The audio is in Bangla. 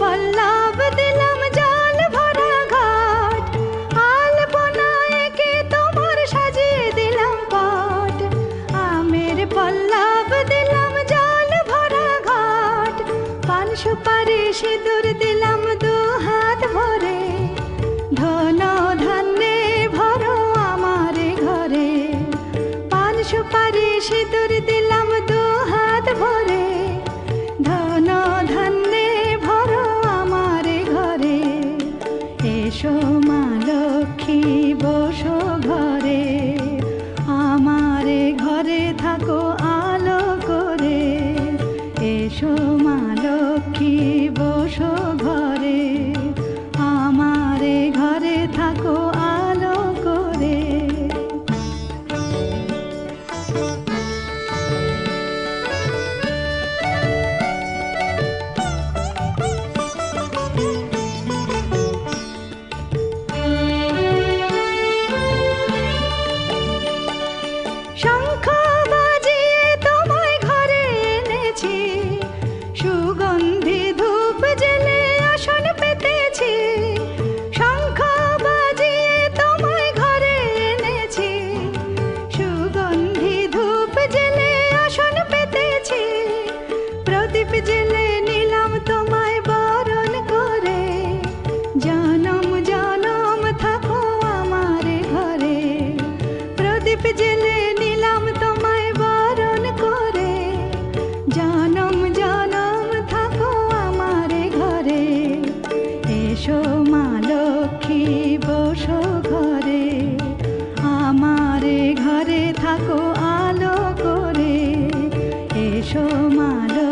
পল্লব দিলাম জল ভরা ঘাট, আলপনায় এঁকে তোমার সাজিয়ে দিলাম পট। আমের পল্লব দিলাম জল ভরা ঘাট, পান সুপারি সিঁদুর দিলাম দু হাত ভরে। ধন ধান্যে ভরো আমার ঘরে, পান সুপারি সিঁদুর দিলাম দু হাত ভরে। ধন ধান্যে ভরো আমার ঘরে, এসো মা লক্ষ্মী বসো ঘরে, আমার ঘরে থাকো আলো করে। এসো মা লক্ষ্মী বসো ঘরে, আমার ঘরে থাকো আলো করে। শঙ্খ বাজিয়ে তোমায় ঘরে এনেছি, সুগন্ধি ধূপ জেলে আসন পেতেছি। শঙ্খ বাজিয়ে তোমায় ঘরে এনেছি, সুগন্ধি ধূপ জেলে আসন পেতেছি। প্রদীপ জেলে নিলাম তোমায় বরণ করে, জনম জনম থাকো আমার ঘরে। প্রদীপ জেলে নিলাম তোমায় বরণ করে, জনম জনম থাকো আমার ঘরে। এসো মা লক্ষ্মী বসো ঘরে, আমার ঘরে থাকো আলো করে। এসো মা লক্ষ্মী